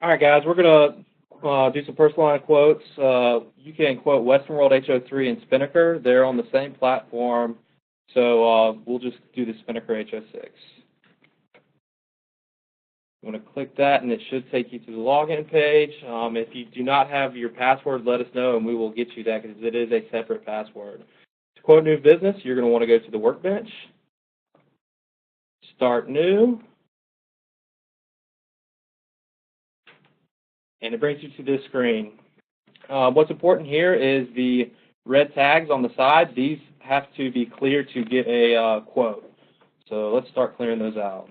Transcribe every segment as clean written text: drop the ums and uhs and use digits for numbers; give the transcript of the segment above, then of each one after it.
All right, guys, we're going to do some personal line quotes. You can quote Western World HO3 and Spinnaker. They're on the same platform, so we'll just do the Spinnaker HO6. You want to click that, and it should take you to the login page. If you do not have your password, let us know, and we will get you that because it is a separate password. To quote new business, you're going to want to go to the workbench, start new, and it brings you to this screen. What's important here is the red tags on the side. These have to be clear to get a quote. So let's start clearing those out.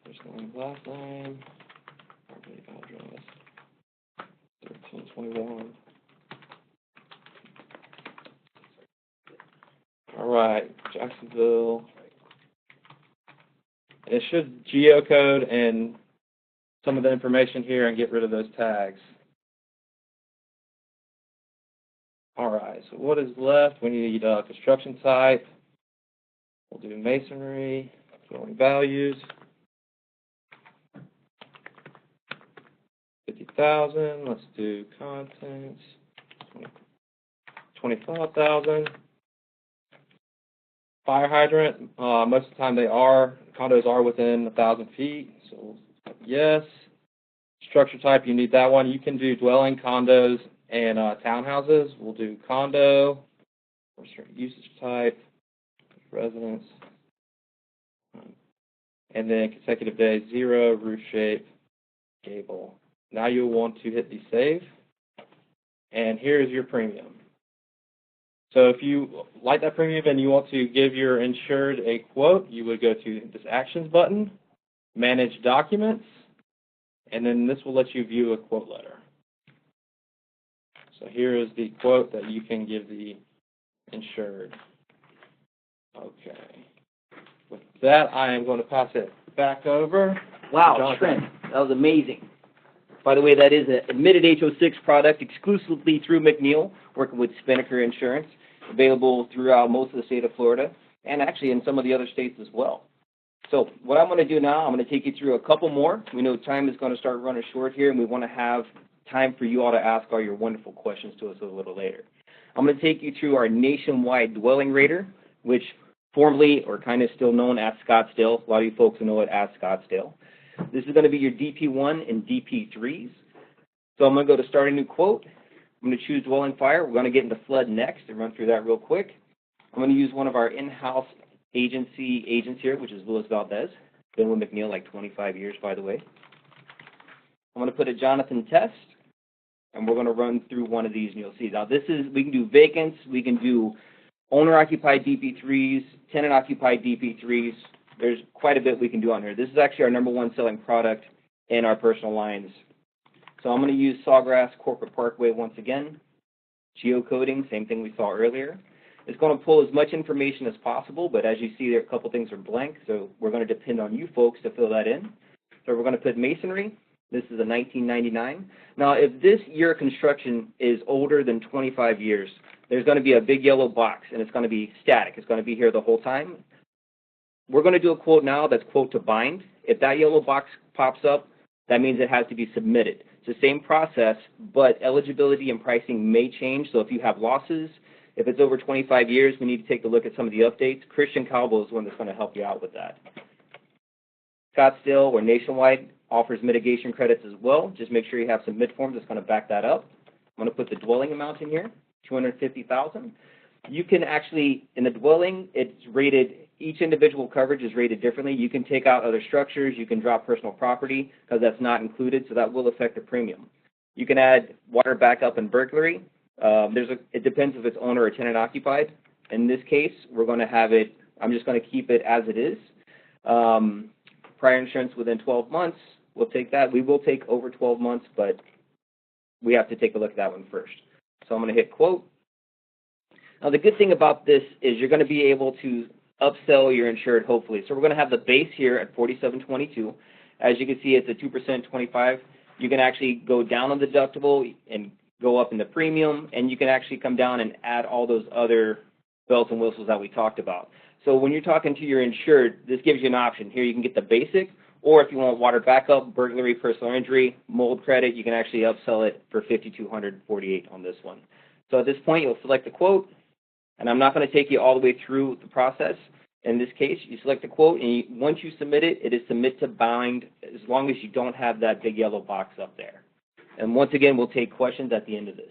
First name, last name, address, 1321. All right, Jacksonville. And it should geocode and some of the information here and get rid of those tags. All right, so what is left? We need construction type. We'll do masonry, dwelling values, 50,000. Let's do contents, 25,000. Fire hydrant, most of the time condos are within 1,000 feet, so yes. Structure type, you need that one. You can do dwelling, condos, and townhouses. We'll do condo. Usage type, residence, and then consecutive days, 0, roof shape, gable. Now you'll want to hit the save, and here's your premium. So if you like that premium and you want to give your insured a quote, you would go to this Actions button, Manage Documents, and then this will let you view a quote letter. So here is the quote that you can give the insured. Okay. With that, I am going to pass it back over. Wow, Trent, that was amazing. By the way, that is an admitted HO6 product exclusively through McNeil, working with Spinnaker Insurance, available throughout most of the state of Florida, and actually in some of the other states as well. So what I'm going to do now, I'm going to take you through a couple more. We know time is going to start running short here, and we want to have time for you all to ask all your wonderful questions to us a little later. I'm going to take you through our nationwide dwelling rater, which formerly or kind of still known as Scottsdale. A lot of you folks know it as Scottsdale. This is going to be your DP1 and DP3s. So I'm going to go to start a new quote. I'm going to choose dwelling fire. We're going to get into flood next and run through that real quick. I'm going to use one of our in-house agents here, which is Louis Valdez. Been with McNeil like 25 years, by the way. I'm going to put a Jonathan test, and we're going to run through one of these, and you'll see. Now, we can do vacants, we can do owner-occupied DP3s, tenant-occupied DP3s. There's quite a bit we can do on here. This is actually our #1 selling product in our personal lines. So I'm going to use Sawgrass Corporate Parkway once again. Geocoding, same thing we saw earlier. It's going to pull as much information as possible, but as you see there, a couple things are blank, so we're going to depend on you folks to fill that in. So we're going to put masonry. This is a 1999. Now, if this year of construction is older than 25 years, there's going to be a big yellow box, and it's going to be static. It's going to be here the whole time. We're going to do a quote now that's quote to bind. If that yellow box pops up, that means it has to be submitted. It's the same process, but eligibility and pricing may change. So if you have losses, if it's over 25 years, we need to take a look at some of the updates. Christian Calvo is one that's going to help you out with that. Scottsdale or Nationwide offers mitigation credits as well. Just make sure you have some mid forms that's going to back that up. I'm going to put the dwelling amount in here, $250,000. You can actually, in the dwelling, it's rated, each individual coverage is rated differently. You can take out other structures, you can drop personal property because that's not included, so that will affect the premium. You can add water backup and burglary. It depends if it's owner or tenant occupied. In this case, we're going to have it, I'm just going to keep it as it is. Prior insurance within 12 months, we'll take that. We will take over 12 months, but we have to take a look at that one first. So I'm going to hit quote. Now, the good thing about this is you're going to be able to upsell your insured, hopefully. So we're going to have the base here at $47.22. As you can see, it's a 2% 25. You can actually go down on the deductible and go up in the premium, and you can actually come down and add all those other bells and whistles that we talked about. So when you're talking to your insured, this gives you an option. Here you can get the basic, Or if you want water backup, burglary, personal injury, mold credit, you can actually upsell it for $5,248 on this one. So at this point, you'll select the quote, and I'm not going to take you all the way through the process. In this case, you select the quote, and once you submit it, it is submit to bind as long as you don't have that big yellow box up there. And once again, we'll take questions at the end of this.